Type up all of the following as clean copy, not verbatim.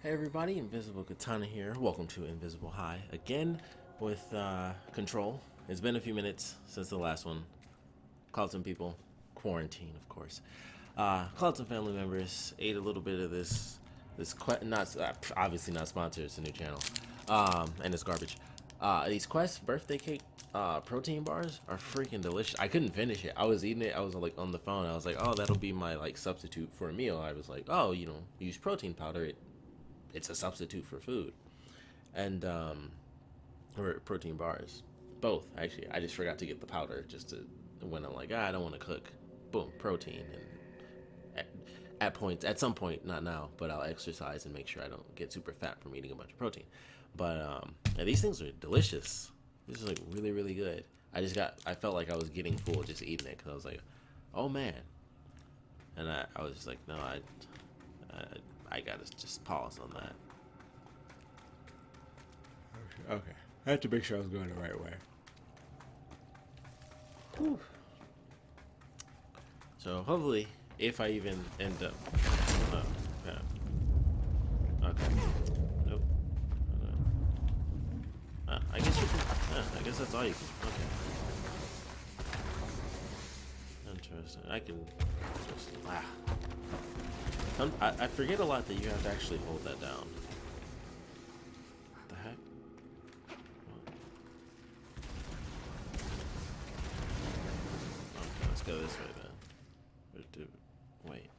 Hey everybody, Invisiblekatana here. Welcome to Invisible High again with Control. It's been a few minutes since the last one. Called some people, quarantine of course. Called some family members, ate a little bit of not obviously not sponsored. It's a new channel, and it's garbage. These Quest birthday cake protein bars are freaking delicious. I couldn't finish it. I was eating it. I was like on the phone. I was like, oh, that'll be my like substitute for a meal. I was like, oh, use protein powder. It's a substitute for food, and or protein bars, both actually. I just forgot to get the powder just to when I'm like, I don't want to cook. Boom, protein, and at, at some point, not now, but I'll exercise and make sure I don't get super fat from eating a bunch of protein. But yeah, these things are delicious. This is like really really good. I felt like I was getting full just eating it because I was like, oh man, and I was just like, no, I I gotta just pause on that. Okay. I had to make sure I was going the right way. Whew. So hopefully, if I even end up, yeah. Okay. Nope. I guess you can. I guess that's all you can. Okay. Interesting. I can just. I forget a lot that you have to actually hold that down. What the heck? Okay, let's go this way then. Wait.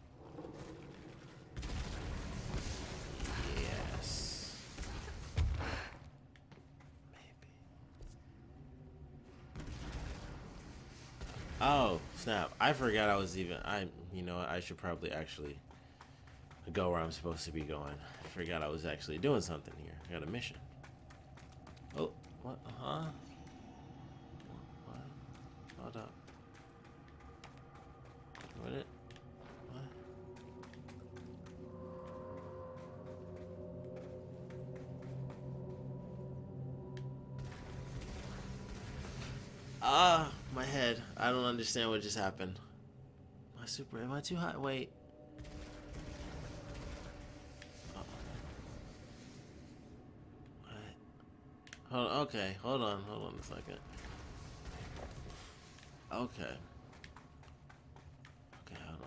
Yes. Maybe. Oh, snap. I forgot I was even. I should probably actually go where I'm supposed to be going. I forgot I was actually doing something here. I got a mission. Oh, what? Huh? What? Hold up. What it? What? My head. I don't understand what just happened. Am I too high? Wait. What? Okay, hold on a second. Okay. Okay, hold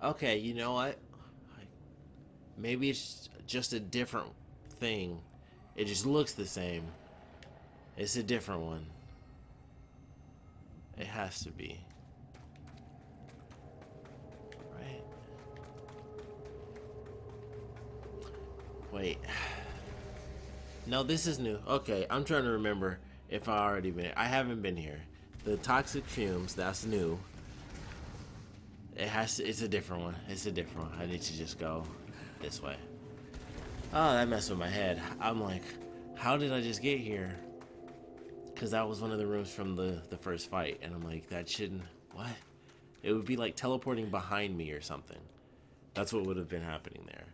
on. Okay, you know what? Maybe it's just a different thing. It just looks the same. It's a different one. It has to be. Right? Wait. No, this is new. Okay, I'm trying to remember if I already been here. I haven't been here. The toxic fumes, that's new. It's a different one. It's a different one. I need to just go this way. Oh, that messed with my head. I'm like, how did I just get here? Because that was one of the rooms from the first fight. And I'm like, that shouldn't. What? It would be like teleporting behind me or something. That's what would have been happening there.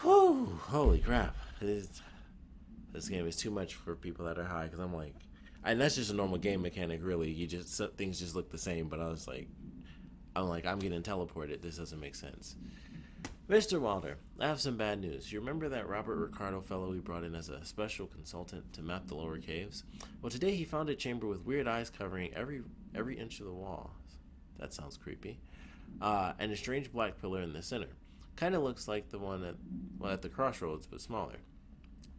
Whew, holy crap. This game is too much for people that are high because I'm like, and that's just a normal game mechanic, really. Things just look the same, but I'm getting teleported. This doesn't make sense. Mr. Wilder, I have some bad news. You remember that Robert Ricardo fellow we brought in as a special consultant to map the lower caves? Well, today he found a chamber with weird eyes covering every inch of the wall. That sounds creepy. And a strange black pillar in the center. Kind of looks like the one at the crossroads, but smaller.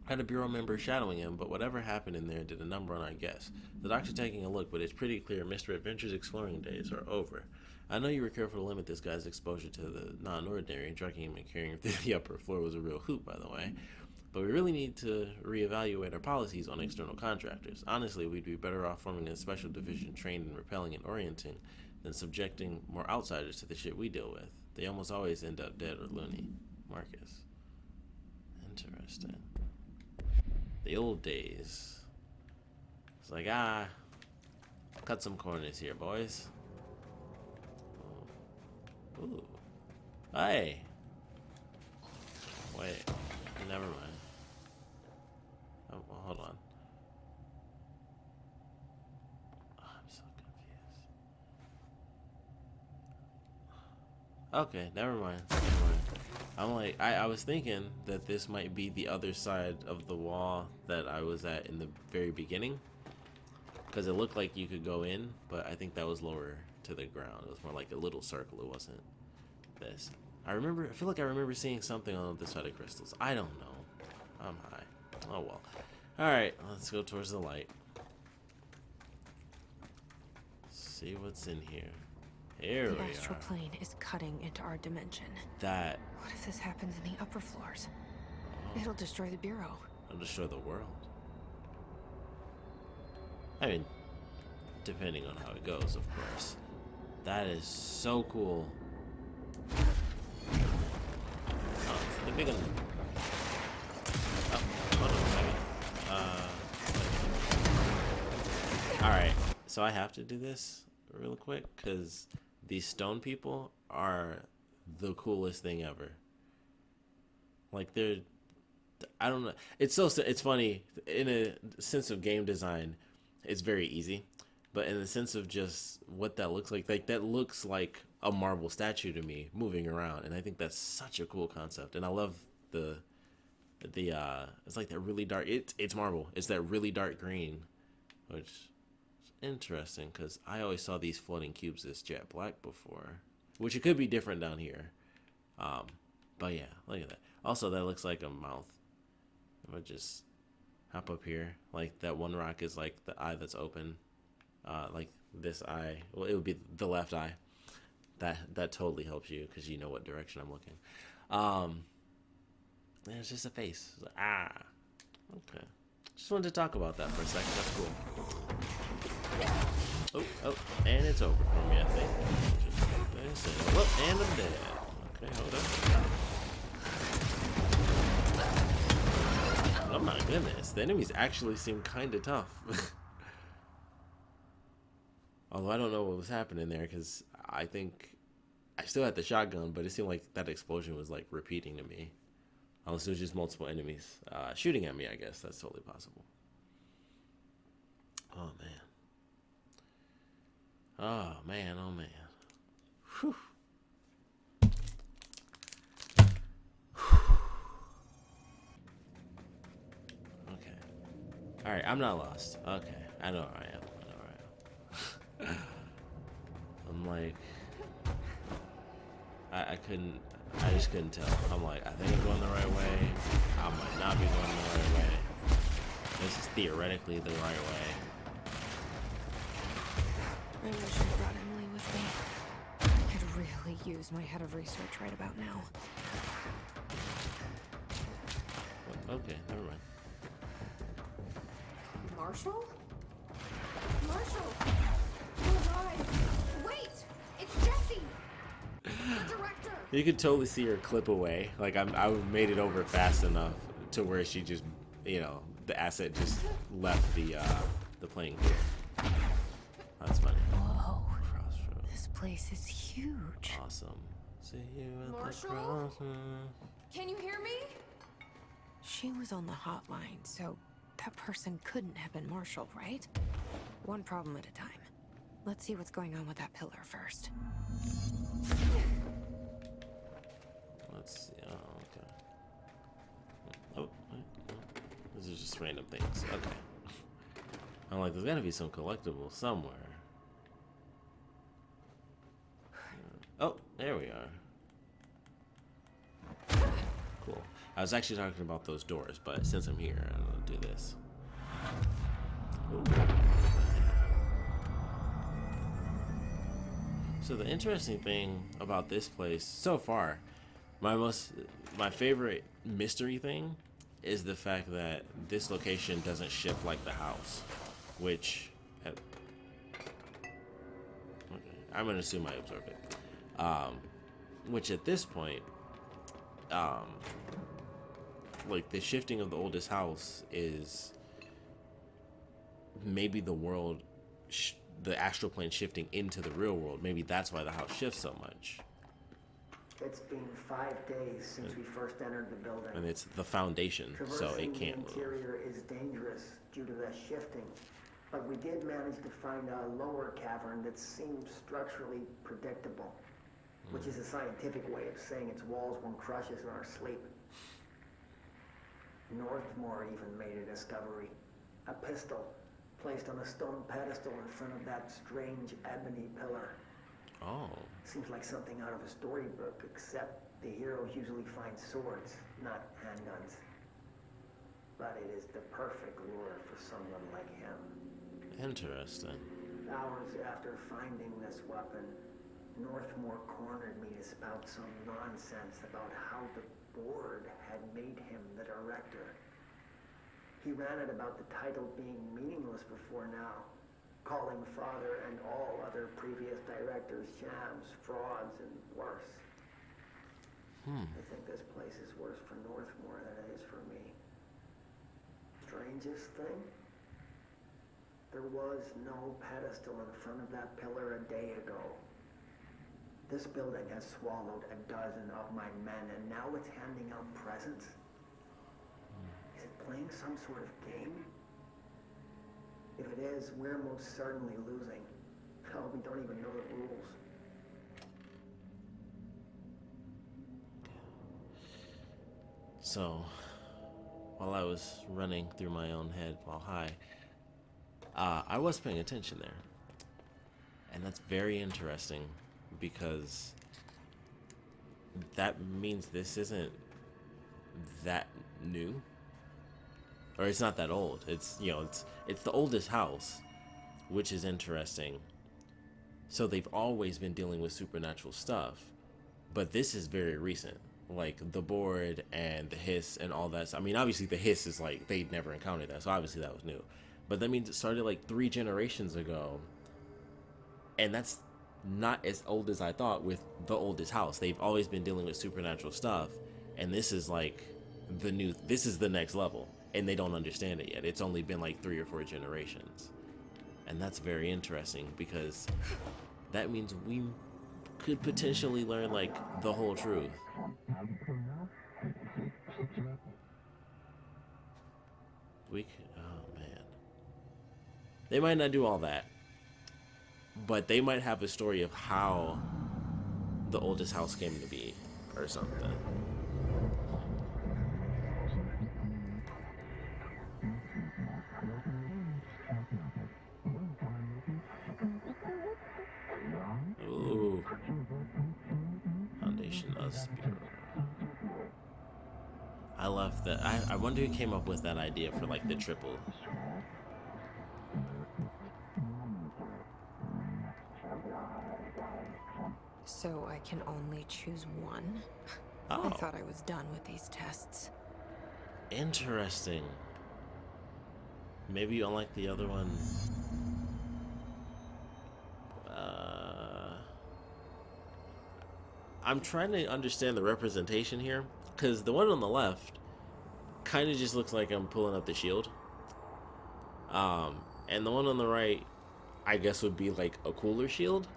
Had a bureau member shadowing him, but whatever happened in there did a number on our guess. The doctor taking a look, but it's pretty clear Mr. Adventure's exploring days are over. I know you were careful to limit this guy's exposure to the non-ordinary. Drugging him and carrying him through the upper floor was a real hoot, by the way. But we really need to reevaluate our policies on external contractors. Honestly, we'd be better off forming a special division trained in repelling and orienting than subjecting more outsiders to the shit we deal with. They almost always end up dead or loony. Marcus. Interesting. The old days. It's like, cut some corners here, boys. Ooh. Hey. Wait. Never mind. Oh, well, hold on. Oh, I'm so confused. Okay, never mind. Never mind. I'm like, I was thinking that this might be the other side of the wall that I was at in the very beginning. Because it looked like you could go in, but I think that was lower to the ground. It was more like a little circle. It wasn't this. I feel like I remember seeing something on this side of crystals. I don't know. I'm high. Oh well. Alright, let's go towards the light. See what's in here. Here we The are. astral plane is cutting into our dimension. That. What if this happens in the upper floors? It'll destroy the bureau. It'll destroy the world. I mean, depending on how it goes, of course. That is so cool. Oh, the big one. Oh, hold on a second. Alright, so I have to do this real quick because these stone people are the coolest thing ever. Like, I don't know. It's funny. In a sense of game design, it's very easy. But in the sense of just what that looks like that looks like a marble statue to me moving around. And I think that's such a cool concept. And I love the it's like that really dark, it's marble. It's that really dark green, which is interesting because I always saw these floating cubes as jet black before, which it could be different down here. But yeah, look at that. Also, that looks like a mouth. I'm gonna just hop up here. Like that one rock is like the eye that's open. Like this eye. Well, it would be the left eye. That totally helps you because you know what direction I'm looking. And it's just a face. It's like, okay. Just wanted to talk about that for a second. That's cool. Oh, and it's over for me, I think. Just like this, and whoop, and I'm dead. Okay, hold up. Oh my goodness, the enemies actually seem kind of tough. Although I don't know what was happening there because I think I still had the shotgun, but it seemed like that explosion was like repeating to me. Unless it was just multiple enemies shooting at me, I guess. That's totally possible. Oh, man. Oh, man. Oh, man. Whew. Okay. Alright, I'm not lost. Okay. I know where I am. I'm like... I just couldn't tell. I'm like, I think I'm going the right way. I might not be going the right way. This is theoretically the right way. I wish I brought Emily with me. I could really use my head of research right about now. Okay, never mind. Marshall? Marshall! Oh, God. Wait! It's Jesse! The director! You could totally see her clip away. Like, I made it over fast enough to where she just, the asset just left the playing field. That's funny. Whoa. Crossroads. This place is huge. Awesome. See you at Marshall? the crossroads. Can you hear me? She was on the hotline, so that person couldn't have been Marshall, right? One problem at a time. Let's see what's going on with that pillar first. Let's see. Oh, okay. Oh, wait, no. These are just random things. Okay. I'm like, there's gotta be some collectible somewhere. Oh, there we are. Cool. I was actually talking about those doors, but since I'm here, I'm gonna do this. Ooh. So the interesting thing about this place so far, my favorite mystery thing is the fact that this location doesn't shift like the house, which I'm gonna assume I absorb it. Which at this point, like the shifting of the oldest house is maybe the world, the astral plane shifting into the real world. Maybe that's why the house shifts so much. It's been 5 days since we first entered the building. And it's the foundation, so it can't move. The interior is dangerous due to the shifting, but we did manage to find a lower cavern that seems structurally predictable. which is a scientific way of saying its walls won't crush us in our sleep. Northmore even made a discovery. A pistol placed on a stone pedestal in front of that strange ebony pillar. Oh. Seems like something out of a storybook, except the heroes usually find swords, not handguns. But it is the perfect lure for someone like him. Interesting. Hours after finding this weapon, Northmore cornered me to spout some nonsense about how the board had made him the director. He ranted about the title being meaningless before now, calling Father and all other previous directors shams, frauds, and worse. I think this place is worse for Northmore than it is for me. Strangest thing? There was no pedestal in front of that pillar a day ago. This building has swallowed a dozen of my men, and now it's handing out presents? Is it playing some sort of game? If it is, we're most certainly losing. Oh, we don't even know the rules. So, while I was running through my own head while high, I was paying attention there. And that's very interesting because that means this isn't that new. Or it's not that old. It's, you know, it's the oldest house, which is interesting. So they've always been dealing with supernatural stuff, but this is very recent. Like the board and the hiss and all that. I mean, obviously the hiss is like they'd never encountered that, so obviously that was new. But that means it started like 3 generations ago, and that's not as old as I thought with the oldest house. They've always been dealing with supernatural stuff, and this is like this is the next level, and they don't understand it yet. It's only been like 3 or 4 generations, and that's very interesting because that means we could potentially learn like the whole truth. Oh man, they might not do all that, but they might have a story of how the oldest house came to be or something. Ooh. Foundation of Spirit. I love that. I wonder who came up with that idea for like the triple. So I can only choose one? Oh. I thought I was done with these tests. Interesting. Maybe you unlike the other one. I'm trying to understand the representation here, because the one on the left kind of just looks like I'm pulling up the shield. And the one on the right, I guess, would be like a cooler shield.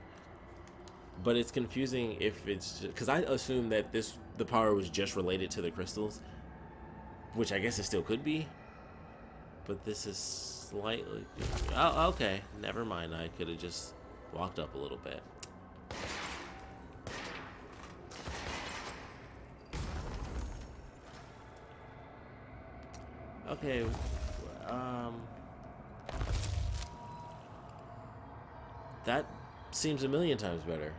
But it's confusing if it's because I assume that the power was just related to the crystals, which I guess it still could be. But this is slightly... Oh, okay. Never mind. I could have just walked up a little bit. Okay. That seems a million times better.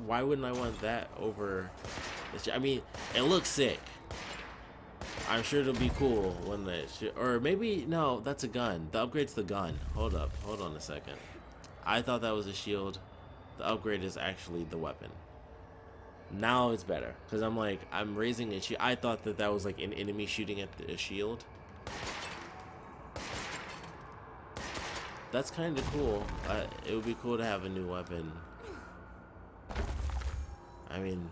Why wouldn't I want that over... I mean, it looks sick. I'm sure it'll be cool when or maybe, no, that's a gun. The upgrade's the gun. Hold on a second. I thought that was a shield. The upgrade is actually the weapon. Now it's better, because I'm like, I'm raising a shield. I thought that was like an enemy shooting at the shield. That's kind of cool. It would be cool to have a new weapon. I mean,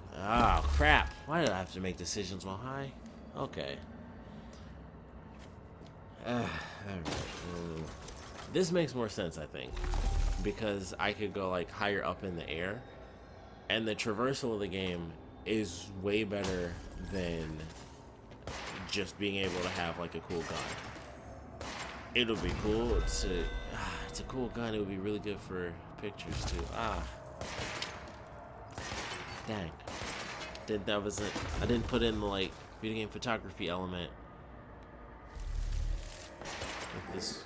crap. Why did I have to make decisions while high? Okay. Alright. This makes more sense, I think, because I could go like higher up in the air, and the traversal of the game is way better than just being able to have like a cool gun. It'll be cool. It's a cool gun. It would be really good for pictures too. Dang. I didn't put in the, like, video game photography element. With this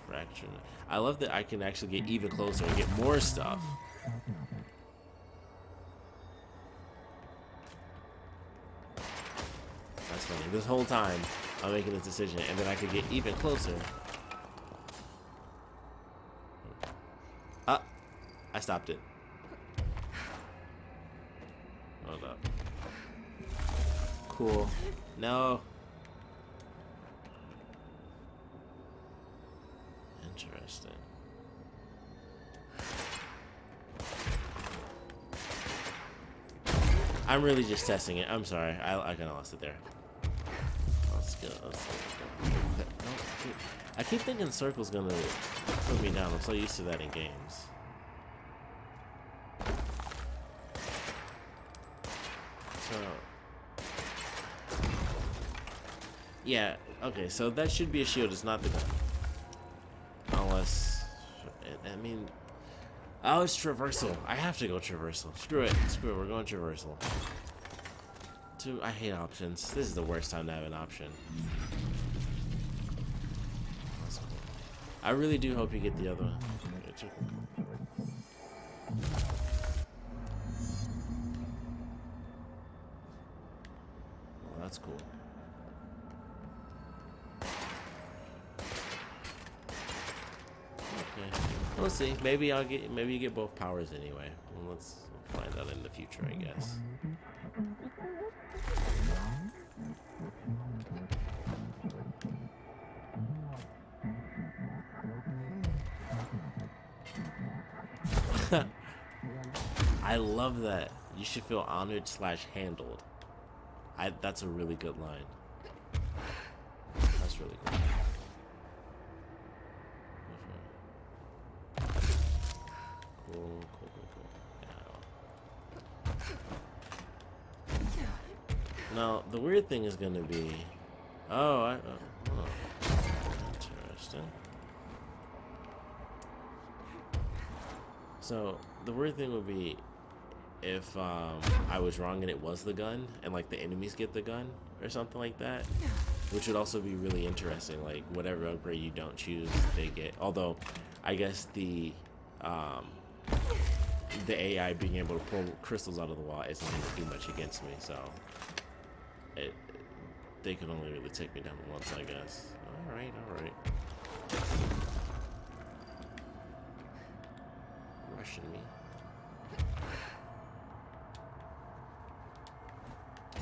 fraction. I love that I can actually get even closer and get more stuff. That's funny. This whole time, I'm making this decision, and then I could get even closer. Ah, I stopped it. Hold up. Cool. No. Interesting. I'm really just testing it. I'm sorry. I kind of lost it there. Let's go. I keep thinking circle's gonna put me down. I'm so used to that in games. So, yeah, okay, so that should be a shield. It's not the gun. Unless, I mean, oh, it's traversal. I have to go traversal. Screw it. We're going traversal. I hate options. This is the worst time to have an option. I really do hope you get the other one. Well, that's cool. Okay, we'll see. Maybe you get both powers anyway. Well, let's find out in the future, I guess. I love that. You should feel honored / handled. That's a really good line. That's really cool. Cool. Yeah. Now, the weird thing is gonna be... Oh, interesting. So, the weird thing would be if I was wrong and it was the gun, and like the enemies get the gun or something like that, which would also be really interesting. Like whatever upgrade you don't choose, they get. Although, I guess the AI being able to pull crystals out of the wall isn't going to do much against me, so they can only really take me down once, I guess. All right. Rushing me.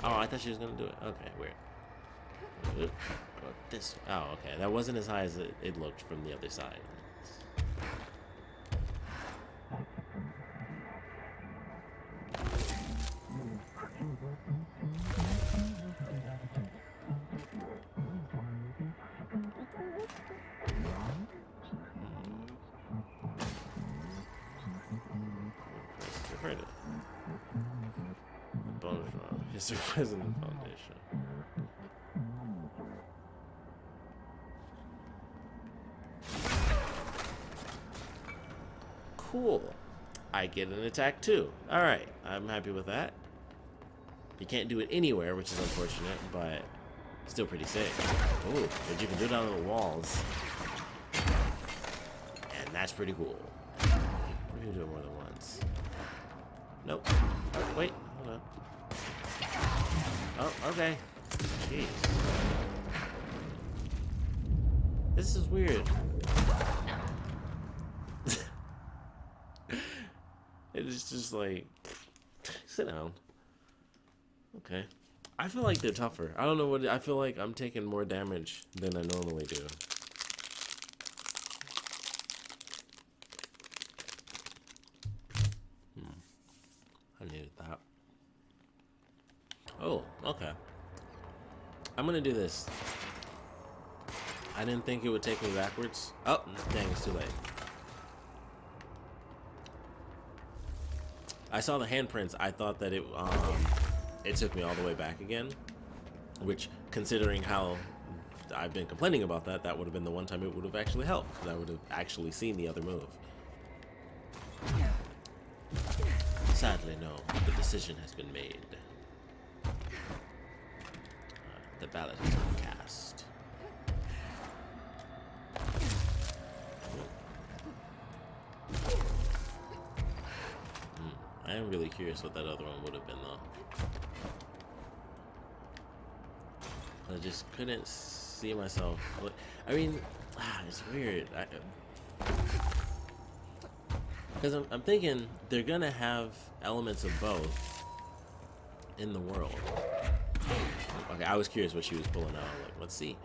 Oh, I thought she was gonna do it. Okay, weird. This. Oh, okay. That wasn't as high as it looked from the other side. History President Foundation. Cool. I get an attack too. Alright, I'm happy with that. You can't do it anywhere, which is unfortunate, but still pretty sick. Ooh, but you can do it on the walls. And that's pretty cool. We can do it more than once. Nope. Oh, wait, hold on. Oh, okay. Jeez. This is weird. It's just like, sit down. Okay. I feel like they're tougher. I don't know what, I feel like I'm taking more damage than I normally do. I needed that. Oh, okay. I'm gonna do this. I didn't think it would take me backwards. Oh, dang, it's too late. I saw the handprints. I thought that it took me all the way back again, which, considering how I've been complaining about that, that would have been the one time it would have actually helped, because I would have actually seen the other move. Sadly, no. The decision has been made. The ballot has been cast. I am really curious what that other one would have been, though. I just couldn't see myself. I mean, it's weird. Because I'm thinking they're gonna have elements of both in the world. Okay, I was curious what she was pulling out. Like, let's see.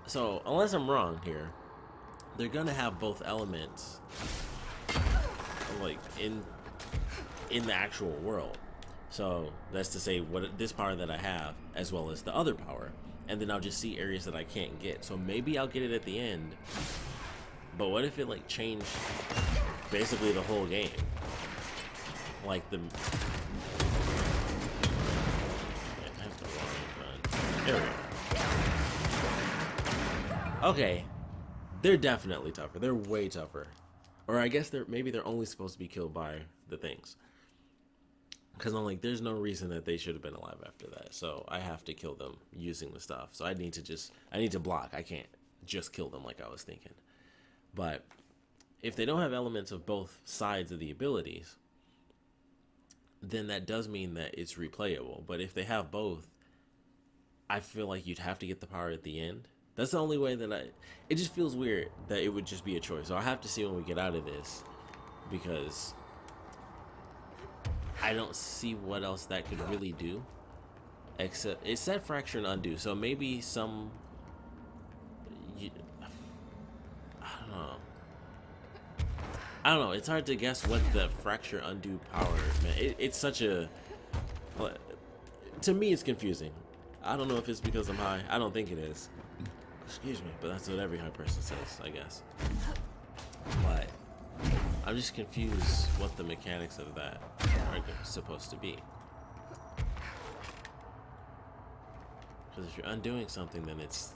So unless I'm wrong here, they're gonna have both elements, like in the actual world. So that's to say, what this power that I have, as well as the other power, and then I'll just see areas that I can't get. So maybe I'll get it at the end. But what if it like changed basically the whole game? Like the. I have the wrong gun. There we go. Okay, they're definitely tougher. They're way tougher. Or I guess maybe they're only supposed to be killed by the things. Because I'm like, there's no reason that they should have been alive after that. So I have to kill them using the stuff. So I need to block. I can't just kill them like I was thinking. But if they don't have elements of both sides of the abilities, then that does mean that it's replayable. But if they have both, I feel like you'd have to get the power at the end. That's the only way that it just feels weird that it would just be a choice. So I have to see when we get out of this, because I don't see what else that could really do. Except it said fracture and undo, so maybe some. I don't know. It's hard to guess what the fracture undo power, man. It's such a. To me, it's confusing. I don't know if it's because I'm high. I don't think it is. Excuse me, but that's what every high person says, I guess. But I'm just confused what the mechanics of that are supposed to be. Because if you're undoing something, then it's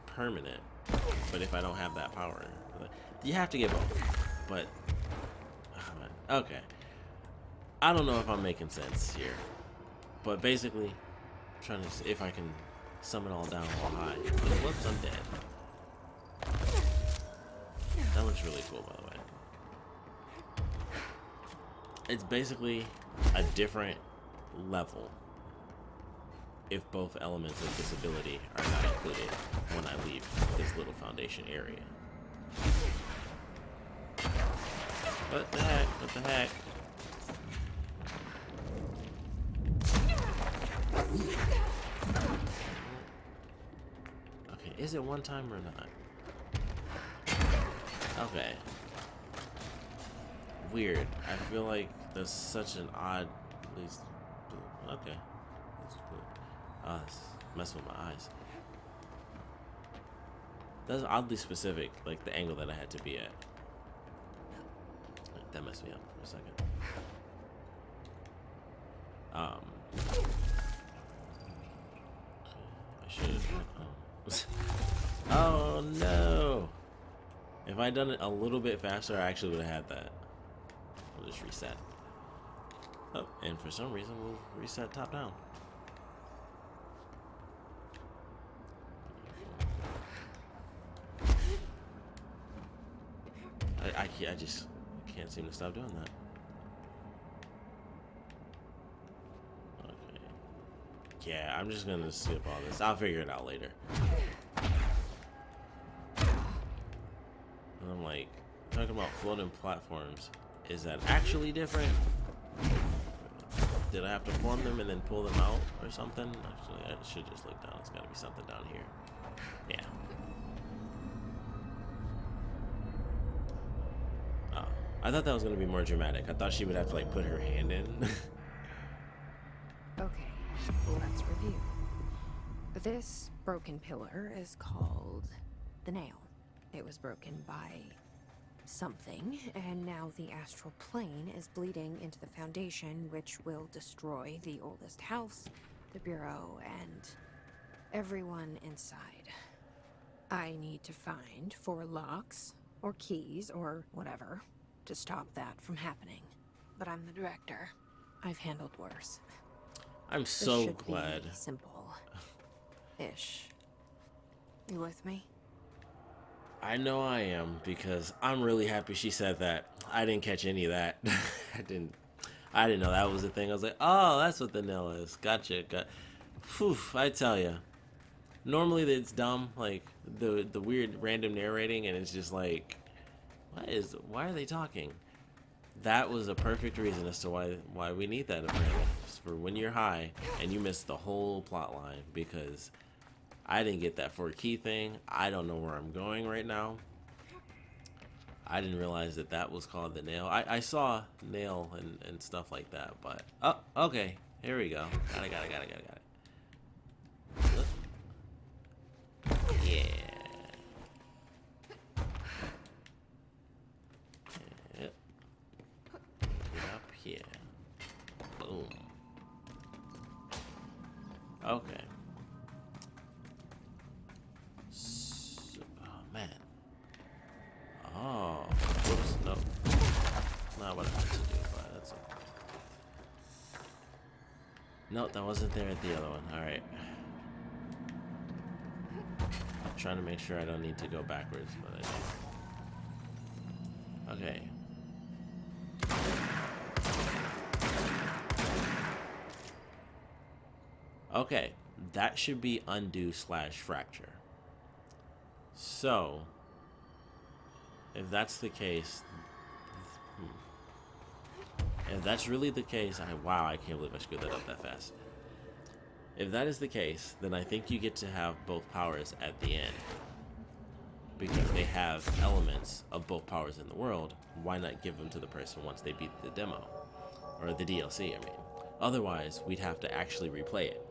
permanent. But if I don't have that power, you have to get both. But okay, I don't know if I'm making sense here. But basically, I'm trying to see if I can summon all down while high. Whoops, I'm dead. That looks really cool, by the way. It's basically a different level if both elements of this ability are not included when I leave this little foundation area. What the heck? What the heck? Okay, is it one time or not? Okay. Weird. I feel like there's such an odd. At least. Okay. It's messing with my eyes. That's oddly specific, like the angle that I had to be at. That messed me up for a second. I should have. Oh no! If I'd done it a little bit faster, I actually would have had that. We'll just reset. Oh, and for some reason, we'll reset top down. I just can't seem to stop doing that. Okay. Yeah, I'm just gonna skip all this. I'll figure it out later. And I'm like, talking about floating platforms. Is that actually different? Did I have to form them and then pull them out or something? Actually, I should just look down. It's gotta be something down here. Yeah. I thought that was gonna be more dramatic. I thought she would have to like put her hand in. Okay, let's review. This broken pillar is called the Nail. It was broken by something, and now the astral plane is bleeding into the foundation, which will destroy the oldest house, the bureau, and everyone inside. I need to find 4 locks or keys, or whatever, to stop that from happening. But I'm the director. I've handled worse. I'm This so should glad. be simple. Ish. You with me? I know I am, because I'm really happy she said that. I didn't catch any of that. I didn't know that was a thing. I was like, oh, that's what the nail is. Gotcha. Phew, I tell ya. Normally it's dumb, like the weird random narrating, and it's just like, why are they talking? That was a perfect reason as to why we need that apparently. Just for when you're high and you miss the whole plot line, because I didn't get that 4 key thing. I don't know where I'm going right now. I didn't realize that was called the nail. I saw nail and stuff like that, but oh, okay, here we go. Got it. Yeah. Yep. Get up here. Boom. Okay. Oh man. Oh. Whoops. No. Not what I meant to do, but that's okay. Nope, that wasn't there at the other one. Alright. Trying to make sure I don't need to go backwards, but I do. Okay. Okay, that should be undo / fracture. So, if that's the case, if that's really the case, wow, I can't believe I screwed that up that fast. If that is the case, then I think you get to have both powers at the end. Because they have elements of both powers in the world, why not give them to the person once they beat the demo? Or the DLC, I mean. Otherwise, we'd have to actually replay it.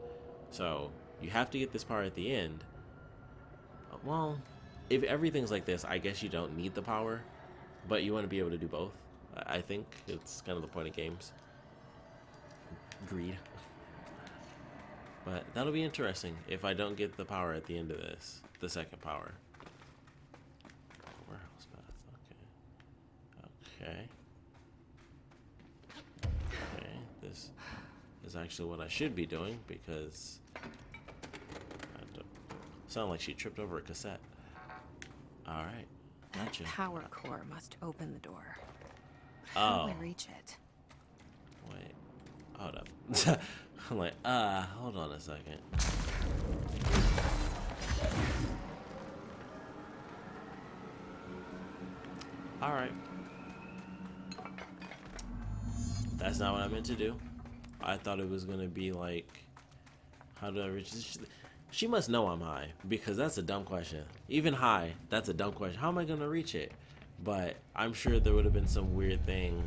So, you have to get this power at the end. Well, if everything's like this, I guess you don't need the power, but you want to be able to do both. I think it's kind of the point of games. Greed. But that'll be interesting if I don't get the power at the end of this, the second power. Warehouse path, okay. Okay, this is actually what I should be doing, because I don't sound like she tripped over a cassette. Alright, gotcha. That power core must open the door. Oh. How do I reach it? Wait, hold up. I'm like, hold on a second. Alright. That's not what I meant to do. I thought it was gonna be like, how do I reach this? She must know I'm high, because that's a dumb question. Even high, that's a dumb question. How am I gonna reach it? But I'm sure there would have been some weird thing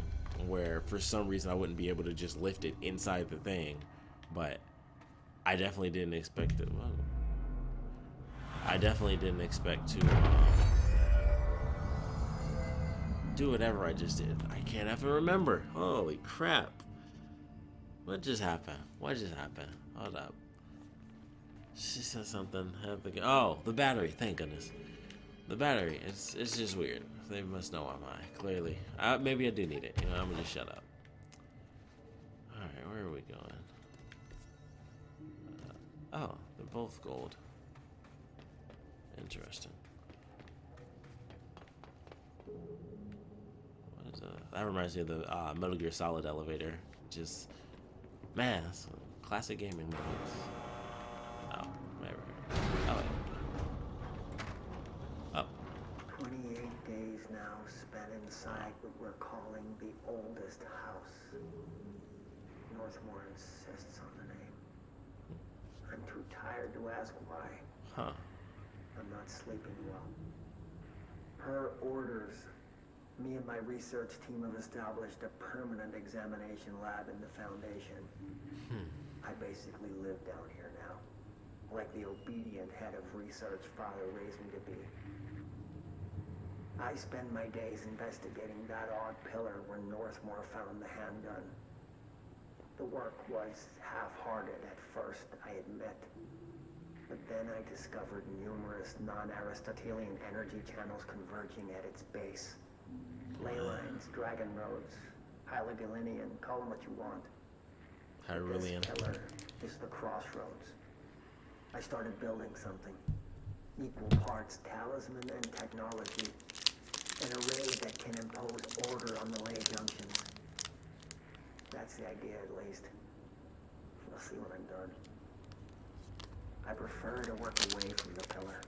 where for some reason I wouldn't be able to just lift it inside the thing. But I definitely didn't expect it. Whoa. I definitely didn't expect to do whatever I just did. I can't even remember. Holy crap. What just happened? What just happened? Hold up. She said something. Oh, the battery. Thank goodness. The battery. It's just weird. They must know I'm high. Clearly. Maybe I do need it. You know, I'm gonna just shut up. Alright, where are we going? Oh, they're both gold. Interesting. What is that? That reminds me of the Metal Gear Solid elevator. Just, man, that's a classic gaming moments. Oh, right. Oh, wait. Oh. 28 days now spent inside what we're calling the oldest house. Northmore insists on the name. I'm too tired to ask why. Huh. I'm not sleeping well. Per orders, me and my research team have established a permanent examination lab in the Foundation. I basically live down here now, like the obedient head of research Father raised me to be. I spend my days investigating that odd pillar where Northmore found the handgun. The work was half-hearted at first, I admit. But then I discovered numerous non-Aristotelian energy channels converging at its base. Ley lines, dragon roads, Hyligalinian, call them what you want. Hyrulean. This pillar is the crossroads. I started building something. Equal parts talisman and technology. An array that can impose order on the ley junctions. That's the idea, at least. We'll see when I'm done. I prefer to work away from the pillar.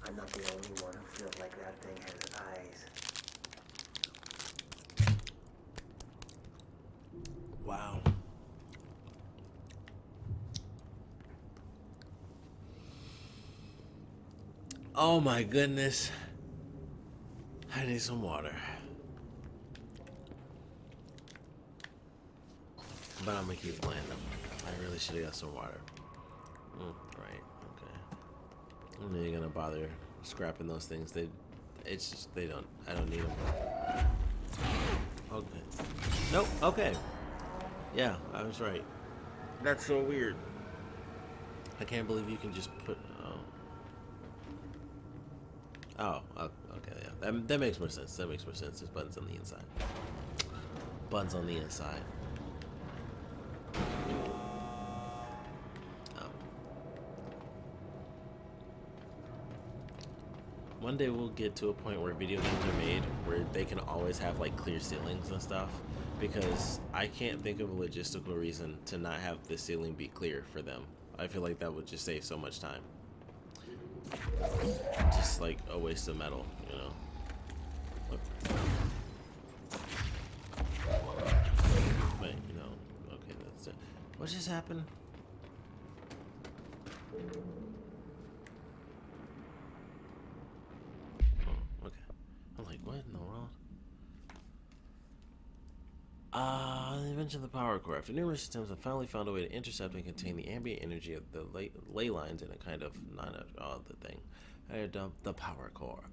I'm not the only one who feels like that thing has eyes. Wow. Oh my goodness. I need some water. But I'm gonna keep playing them. I really should have got some water. Right, okay. I'm not even gonna bother scrapping those things. It's just, I don't need them. Okay. Nope, okay. Yeah, I was right. That's so weird. I can't believe you can just put, okay, yeah. That makes more sense. That makes more sense. There's buttons on the inside. Buttons on the inside. One day we'll get to a point where video games are made where they can always have like clear ceilings and stuff, because I can't think of a logistical reason to not have the ceiling be clear for them. I feel like that would just save so much time. Just like a waste of metal, you know. But you know, okay, that's it. What just happened? Okay. I'm like, what in the world? The invention of the power core. After numerous attempts, I finally found a way to intercept and contain the ambient energy of the ley lines in a kind of the thing. I had dumped the power core.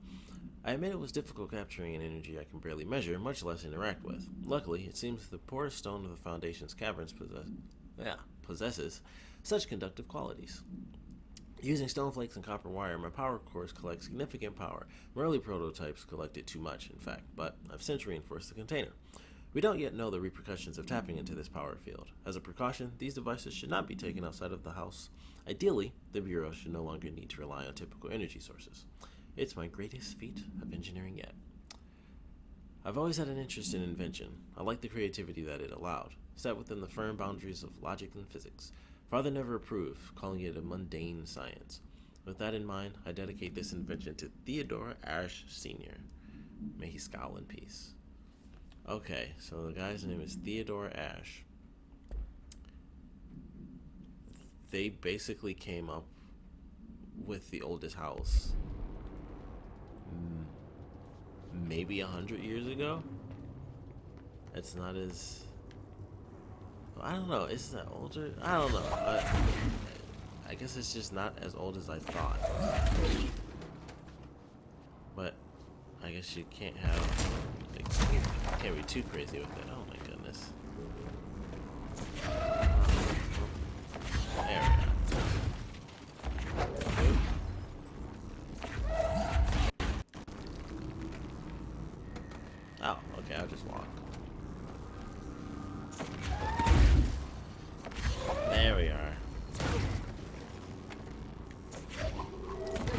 I admit it was difficult capturing an energy I can barely measure, much less interact with. Luckily, it seems the porous stone of the Foundation's caverns possesses such conductive qualities. Using stone flakes and copper wire, my power cores collect significant power. My early prototypes collected too much, in fact, but I've since reinforced the container. We don't yet know the repercussions of tapping into this power field. As a precaution, these devices should not be taken outside of the house. Ideally, the Bureau should no longer need to rely on typical energy sources. It's my greatest feat of engineering yet. I've always had an interest in invention. I like the creativity that it allowed, set within the firm boundaries of logic and physics. Father never approved, calling it a mundane science. With that in mind, I dedicate this invention to Theodore Ashe Sr. May he scowl in peace. Okay, so the guy's name is Theodore Ashe. They basically came up with the oldest house maybe 100 years ago. It's not as... I don't know, is that older? I don't know. I guess it's just not as old as I thought. But I guess you can't have... can't be too crazy with it. Oh my goodness. There we go. Oh, okay, I'll just walk. There we are.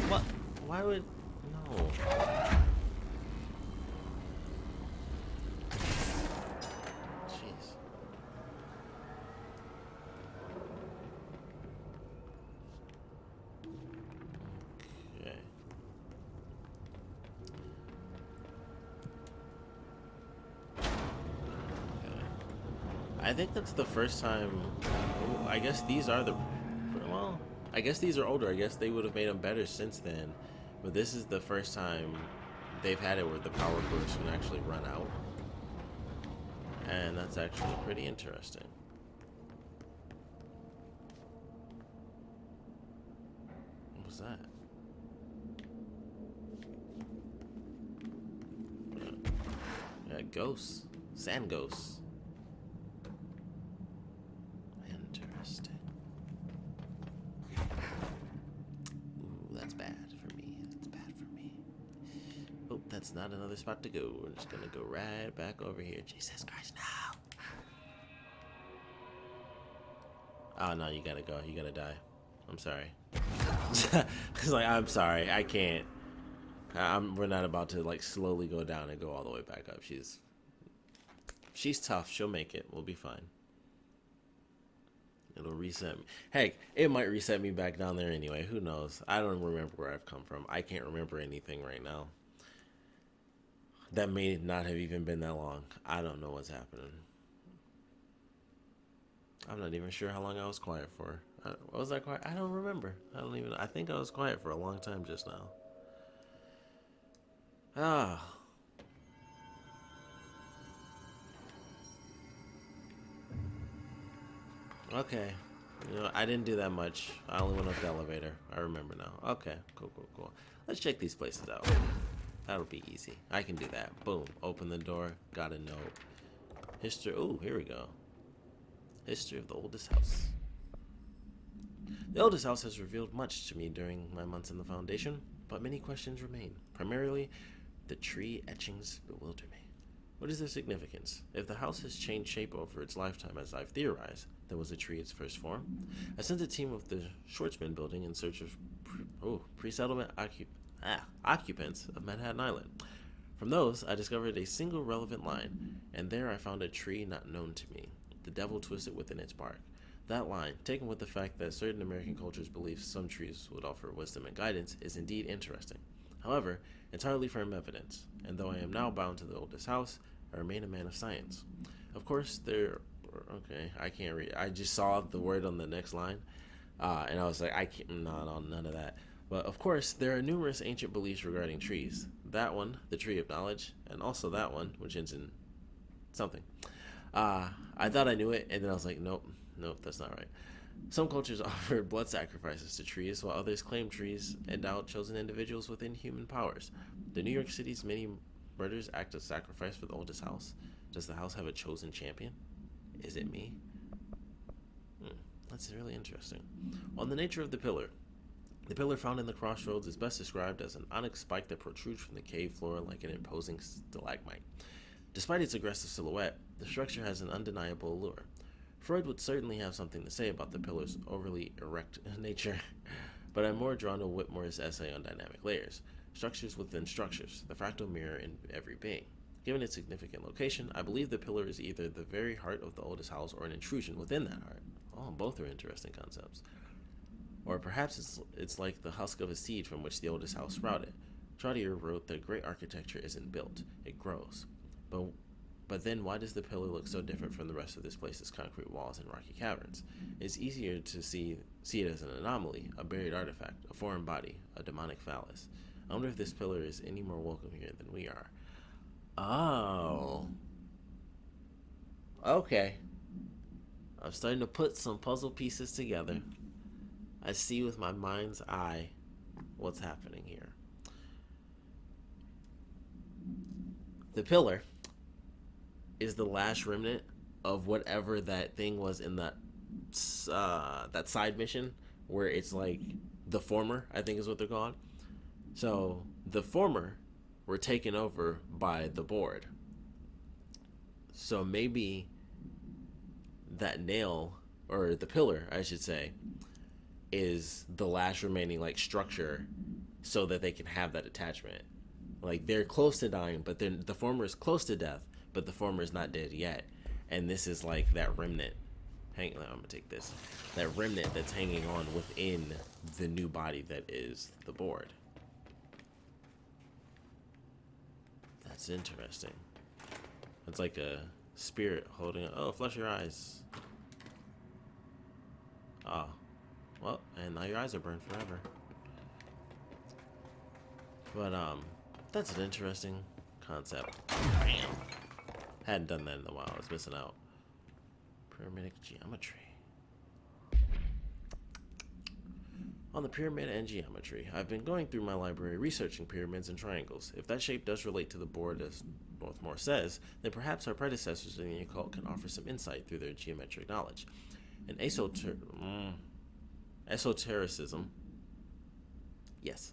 What? Why would... No. I think that's the first time. I guess these are the. Well, I guess these are older. I guess they would have made them better since then. But this is the first time they've had it where the power cores can actually run out. And that's actually pretty interesting. What was that? Yeah, ghosts. Sand ghosts. Interesting. That's not another spot to go. We're just gonna go right back over here. Jesus Christ, no! Oh, no, you gotta go. You gotta die. I'm sorry. It's like, I'm sorry. I can't. We're not about to, like, slowly go down and go all the way back up. She's tough. She'll make it. We'll be fine. It'll reset me. Heck, it might reset me back down there anyway. Who knows? I don't remember where I've come from. I can't remember anything right now. That may not have even been that long. I don't know what's happening. I'm not even sure how long I was quiet for. What was I quiet? I don't remember. I think I was quiet for a long time just now. Ah. Okay. You know, I didn't do that much. I only went up the elevator. I remember now. Okay. Cool. Let's check these places out. That'll be easy. I can do that. Boom. Open the door. Got a note. History. Oh, here we go. History of the oldest house. The oldest house has revealed much to me during my months in the Foundation, but many questions remain. Primarily, the tree etchings bewilder me. What is their significance? If the house has changed shape over its lifetime, as I've theorized, then was the tree its first form? I sent a team of the Schwartzman building in search of pre-settlement occupants of Manhattan Island. From those, I discovered a single relevant line, and there I found a tree not known to me, the devil twisted within its bark. That line, taken with the fact that certain American cultures believe some trees would offer wisdom and guidance, is indeed interesting. However, it's hardly firm evidence, and though I am now bound to the oldest house, I remain a man of science. Of course, okay, I can't read. I just saw the word on the next line, and I was like, I can't, no, none of that. But of course, there are numerous ancient beliefs regarding trees. That one, the tree of knowledge, and also that one, which ends in something. I thought I knew it, and then I was like, nope, that's not right. Some cultures offer blood sacrifices to trees, while others claim trees endow chosen individuals with inhuman powers. Do New York City's many murders act as sacrifice for the oldest house? Does the house have a chosen champion? Is it me? That's really interesting. On the nature of the pillar found in the crossroads is best described as an onyx spike that protrudes from the cave floor like an imposing stalagmite. Despite its aggressive silhouette, the structure has an undeniable allure. Freud would certainly have something to say about the pillar's overly erect nature, but I'm more drawn to Whitmore's essay on dynamic layers, structures within structures, the fractal mirror in every being. Given its significant location, I believe the pillar is either the very heart of the oldest house or an intrusion within that heart. Oh, both are interesting concepts. Or perhaps it's like the husk of a seed from which the oldest house sprouted. Trottier wrote that great architecture isn't built, it grows. But then why does the pillar look so different from the rest of this place's concrete walls and rocky caverns? It's easier to see it as an anomaly, a buried artifact, a foreign body, a demonic phallus. I wonder if this pillar is any more welcome here than we are. Oh. Okay. I'm starting to put some puzzle pieces together. I see with my mind's eye what's happening here. The pillar is the last remnant of whatever that thing was in that side mission where it's like the former, I think is what they're called. So the former were taken over by the board. So maybe that nail, or the pillar, I should say, is the last remaining like structure so that they can have that attachment. Like they're close to dying, but then the former is close to death, but the former is not dead yet. And this is like that remnant. I'm gonna take this. That remnant that's hanging on within the new body that is the board. That's interesting. It's like a spirit holding. Oh, flush your eyes. Oh, well, and now your eyes are burned forever. But that's an interesting concept. Bam. Hadn't done that in a while. I was missing out. Pyramidic geometry. On the pyramid and geometry, I've been going through my library researching pyramids and triangles. If that shape does relate to the board, as Northmore says, then perhaps our predecessors in the occult can offer some insight through their geometric knowledge. And esotericism, yes,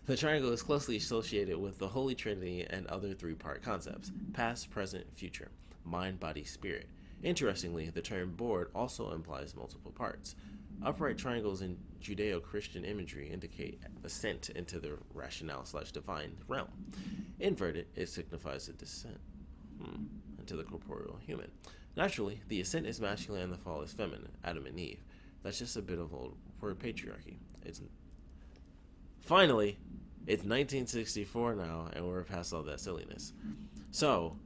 The triangle is closely associated with the Holy Trinity and other three-part concepts: past, present, future, mind, body, spirit. Interestingly, the term board also implies multiple parts. Upright triangles in Judeo-Christian imagery indicate ascent into the rationale/divine realm. Inverted, it signifies a descent into the corporeal human. Naturally, the ascent is masculine and the fall is feminine, Adam and Eve. That's just a bit of old word patriarchy. Finally, it's 1964 now, and we're past all that silliness. So,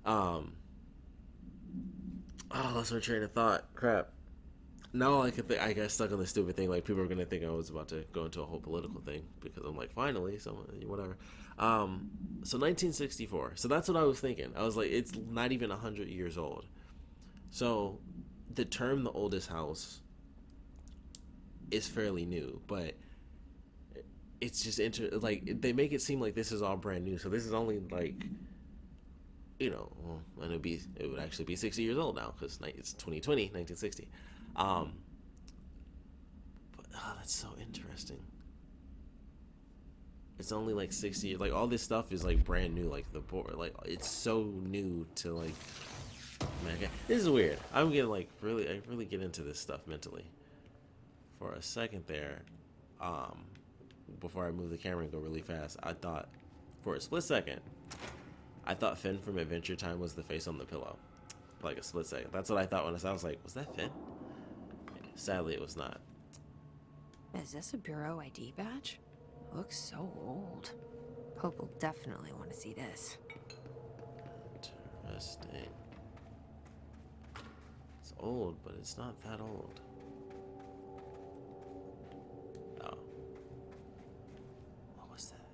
lost my train of thought. Crap. Now I got stuck on the stupid thing. Like, people are gonna think I was about to go into a whole political thing because I'm like, finally, someone, whatever. So 1964. So that's what I was thinking. I was like, it's not even 100 years old. So the term "the oldest house" is fairly new, but it's just like they make it seem like this is all brand new. So this is only like, and it would actually be 60 years old now because it's 2020, 1960. But that's so interesting. It's only like 60 years. Like, all this stuff is like brand new. Like the board, like it's so new to like. Man, this is weird. I'm getting like I really get into this stuff mentally. For a second there, before I move the camera and go really fast, I thought, for a split second, I thought Finn from Adventure Time was the face on the pillow. Like a split second. That's what I thought when I was like, was that Finn? Sadly, it was not. Is this a Bureau ID badge? Looks so old. Hope will definitely want to see this. Interesting. It's old, but it's not that old. Oh. What was that?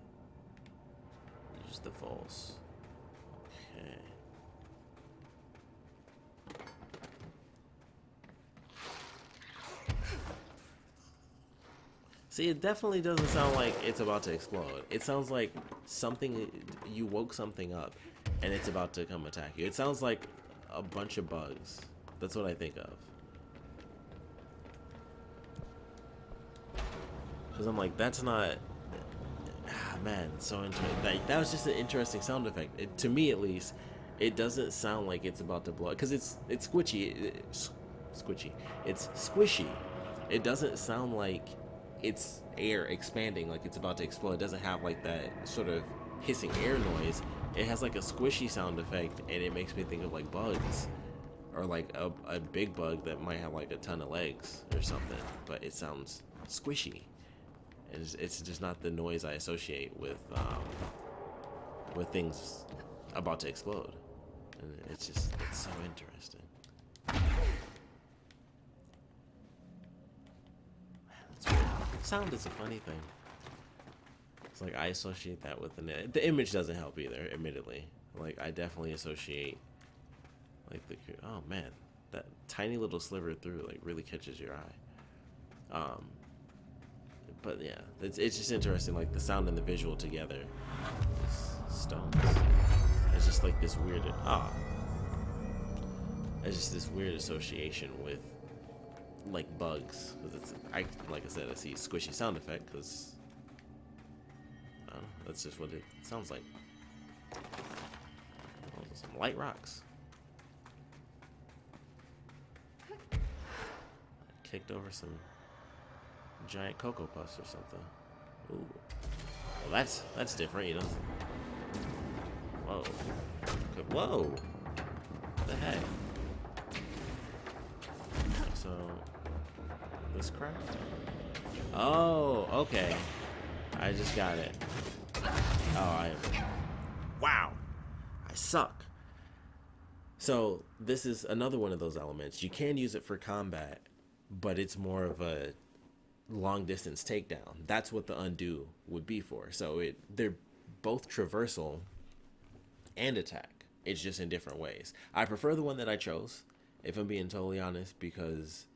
Use the false. Okay. See, it definitely doesn't sound like it's about to explode. It sounds like you woke something up and it's about to come attack you. It sounds like a bunch of bugs. That's what I think of. Because I'm like, that's not... man, it's so interesting. That was just an interesting sound effect. To me, at least, it doesn't sound like it's about to blow. Because it's squishy. It's squishy. It doesn't sound like it's air expanding, like it's about to explode. It doesn't have like that sort of hissing air noise. It has like a squishy sound effect, and it makes me think of like bugs, or like a big bug that might have like a ton of legs or something, but it sounds squishy. It's just not the noise I associate with things about to explode, and it's so interesting. Sound is a funny thing. It's like I associate that with the image doesn't help either, admittedly. Like, I definitely associate like oh man, that tiny little sliver through like really catches your eye. But yeah, it's just interesting, like the sound and the visual together. Stones. It's just like this weird it's just this weird association with like bugs, because like I said, I see squishy sound effect because I don't know, that's just what it sounds like. Oh, some light rocks. I kicked over some giant Cocoa Puffs or something. Ooh, well that's different, you know. Whoa, whoa, what the heck? So this crap. Oh, okay. I just got it. Oh, wow. I suck. So this is another one of those elements. You can use it for combat, but it's more of a long distance takedown. That's what the undo would be for. So they're both traversal and attack. It's just in different ways. I prefer the one that I chose, if I'm being totally honest, because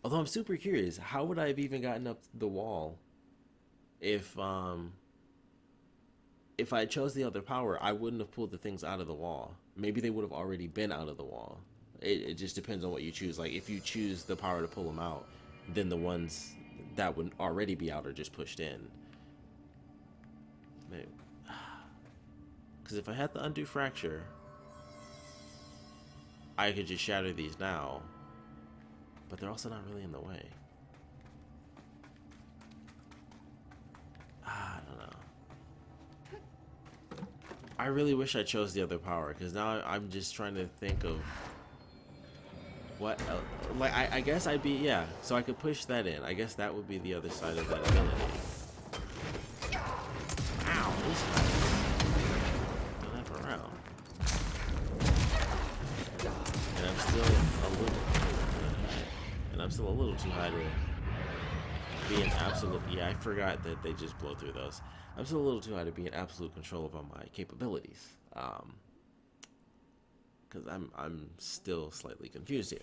although I'm super curious, how would I have even gotten up the wall if I chose the other power? I wouldn't have pulled the things out of the wall. Maybe they would have already been out of the wall. It just depends on what you choose. Like, if you choose the power to pull them out, then the ones that would already be out are just pushed in. maybe. Because if I had the undo fracture, I could just shatter these now. But they're also not really in the way. I don't know. I really wish I chose the other power, because now I'm just trying to think of what else. Like, I guess I'd be, yeah, so I could push that in. I guess that would be the other side of that ability. Ow, this guy don't have around. And I'm still a little too high to be in absolute. Yeah, I forgot that they just blow through those. I'm still a little too high to be in absolute control of my capabilities. Because I'm still slightly confused here.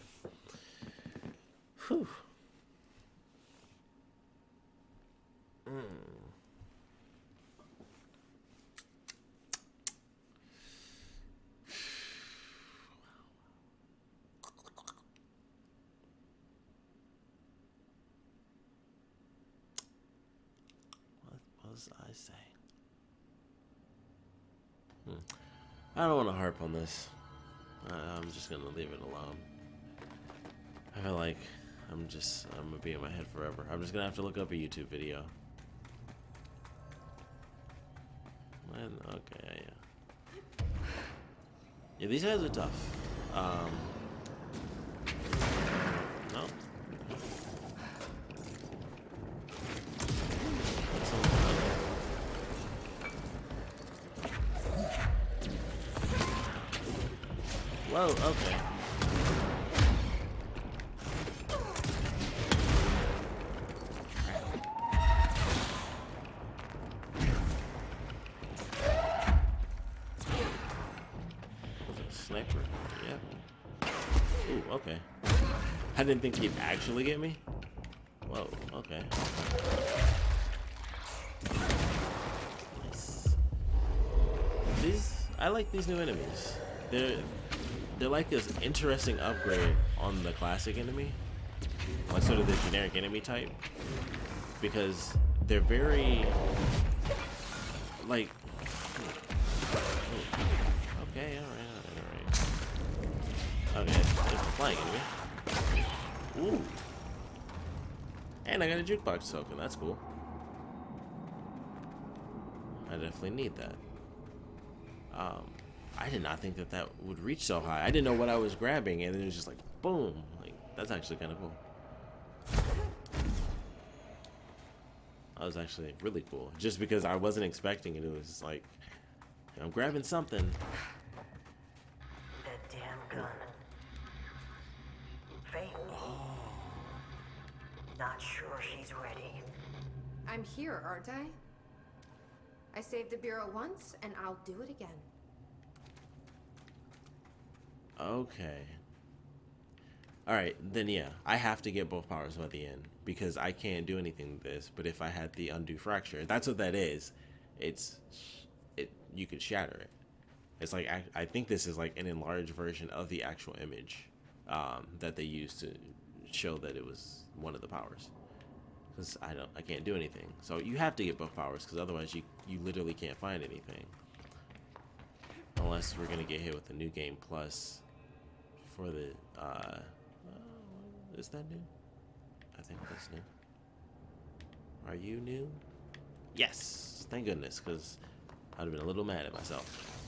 Whew. What was I saying? I don't want to harp on this. I'm just gonna leave it alone. I feel like I'm gonna be in my head forever. I'm just gonna have to look up a YouTube video. And, okay, yeah. Yeah, these guys are tough. No. Whoa, okay. Sniper, yeah. Ooh, okay. I didn't think he'd actually get me. Whoa, okay. Nice. I like these new enemies. They're like this interesting upgrade on the classic enemy, like sort of the generic enemy type, because they're very like. Okay, all right. Okay, there's a flying enemy. Ooh, and I got a jukebox token. That's cool. I definitely need that. I did not think that would reach so high. I didn't know what I was grabbing, and it was just like, boom. Like, that's actually kind of cool. That was actually really cool. Just because I wasn't expecting it. It was like, I'm grabbing something. That damn gun. Faye. Oh. Not sure she's ready. I'm here, aren't I? I saved the Bureau once, and I'll do it again. Okay. Alright, then yeah. I have to get both powers by the end, because I can't do anything with this, but if I had the undo fracture, that's what that is. You could shatter it. It's like, I think this is like an enlarged version of the actual image that they used to show that it was one of the powers. Because I can't do anything. So you have to get both powers, because otherwise you literally can't find anything. Unless we're gonna get hit with the new game plus for the is that new? I think that's new. Are you new? Yes, thank goodness, because I'd have been a little mad at myself.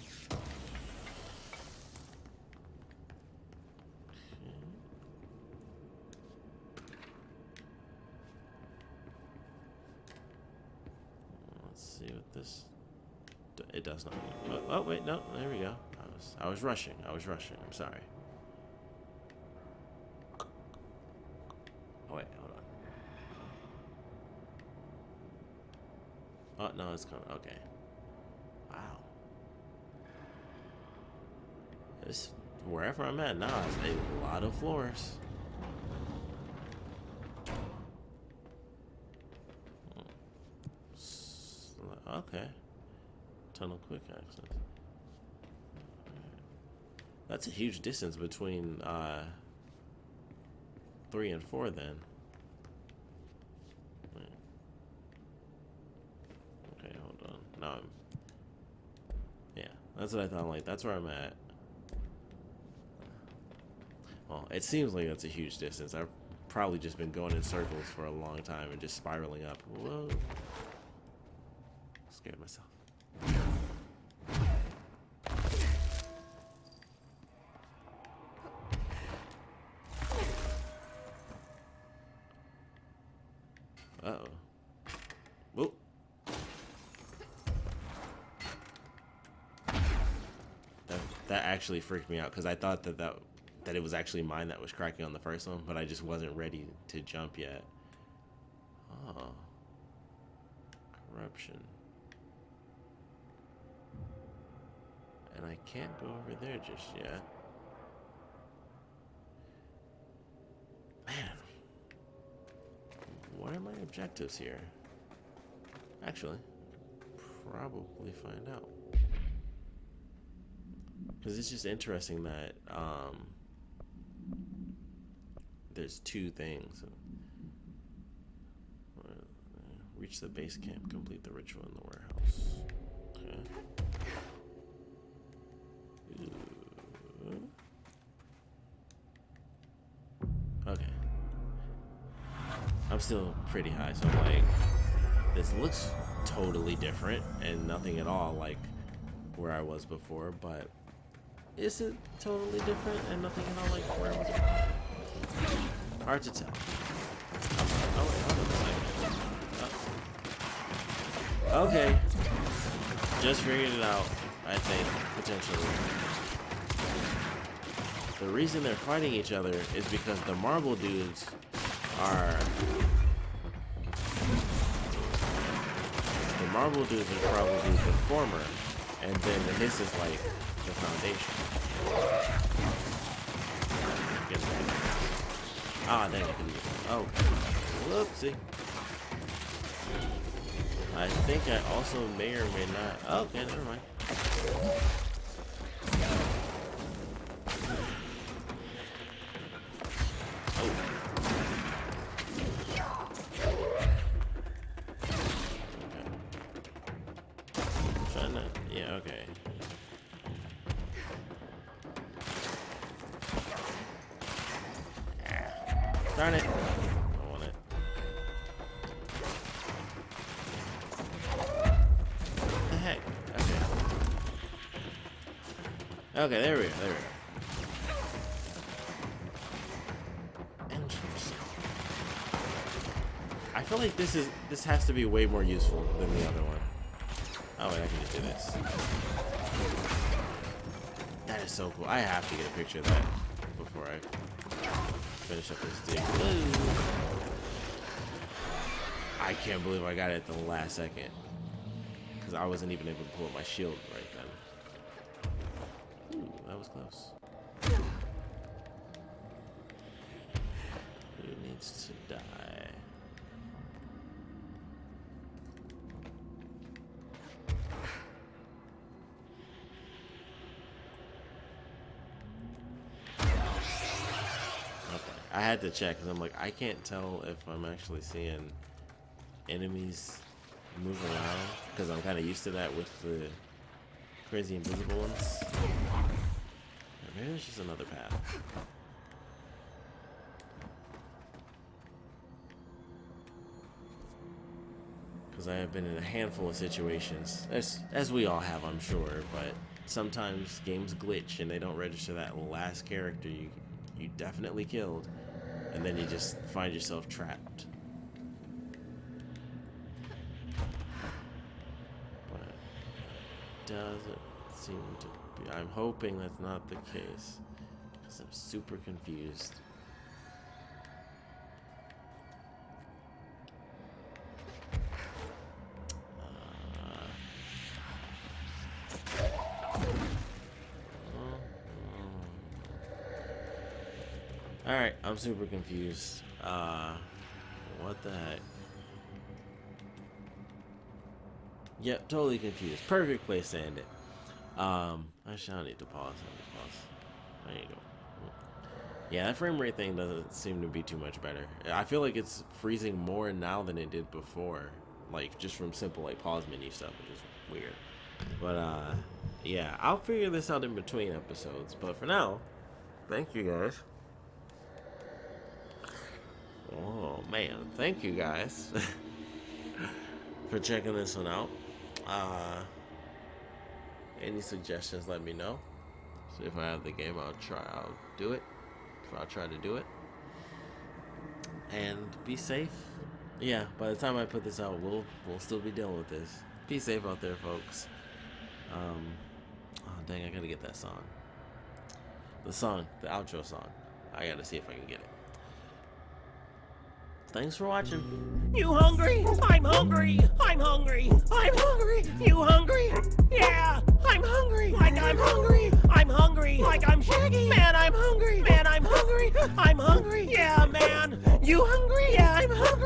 Let's see what this. It does not. Oh wait, no, there we go. I was rushing. I'm sorry. Oh wait, hold on. Oh no, it's coming. Okay. Wow. This wherever I'm at now is a lot of floors. Okay. Tunnel quick access. That's a huge distance between 3 and 4 then. Okay, hold on. No. Yeah, that's what I thought. Like, that's where I'm at. Well, it seems like that's a huge distance. I've probably just been going in circles for a long time and just spiraling up. Whoa. Scared myself. Uh-oh. Whoa. That actually freaked me out because I thought that it was actually mine that was cracking on the first one, but I just wasn't ready to jump yet. Oh. Corruption. And I can't go over there just yet. Man. What are my objectives here? Actually, probably find out. Because it's just interesting that there's two things. Reach the base camp, complete the ritual in the warehouse. Okay. Okay. I'm still pretty high, so I'm like, this looks totally different and nothing at all like where I was before, but is it totally different and nothing at all like where I was before? Hard to tell. Oh, wait, hold on a second. Okay. Just figured it out, I think, potentially. The reason they're fighting each other is because the marble dudes are... The marble dudes are probably the former, and then the hiss is like the foundation. Ah, dang, I can do it. Oh, whoopsie. I think I also may or may not... Oh, okay, never mind. Okay. Darn it. I want it. What the heck? Okay. Okay, there we go. Interesting. I feel like this has to be way more useful than the other one. Oh wait, I can just do this. That is so cool. I have to get a picture of that before I finish up this dude. I can't believe I got it at the last second. Because I wasn't even able to pull up my shield right then. Ooh, that was close. Who needs to die? I had to check because I'm like, I can't tell if I'm actually seeing enemies move around because I'm kind of used to that with the crazy invisible ones. Maybe there's just another path. Because I have been in a handful of situations, as we all have, I'm sure, but sometimes games glitch and they don't register that last character you definitely killed. And then you just find yourself trapped. But doesn't seem to be. I'm hoping that's not the case. Because I'm super confused. Alright, I'm super confused. What the heck? Yep, totally confused. Perfect place to end it. Actually, I don't need to pause. There you go. Yeah, that frame rate thing doesn't seem to be too much better. I feel like it's freezing more now than it did before. Like, just from simple, like, pause menu stuff, which is weird. But yeah, I'll figure this out in between episodes. But for now, thank you guys. Oh man, thank you guys for checking this one out. Any suggestions, let me know. So if I have the game, I'll do it. I'll try to do it. And be safe. Yeah, by the time I put this out, we'll still be dealing with this. Be safe out there, folks. Oh dang, I gotta get that song. The outro song. I gotta see if I can get it. Thanks for watching. You hungry? I'm hungry. I'm hungry. I'm hungry. You hungry? Yeah, I'm hungry. Like I'm hungry. I'm hungry. Like I'm Shaggy. Man, I'm hungry. Man, I'm hungry. I'm hungry. Yeah, man. You hungry? Yeah, I'm hungry.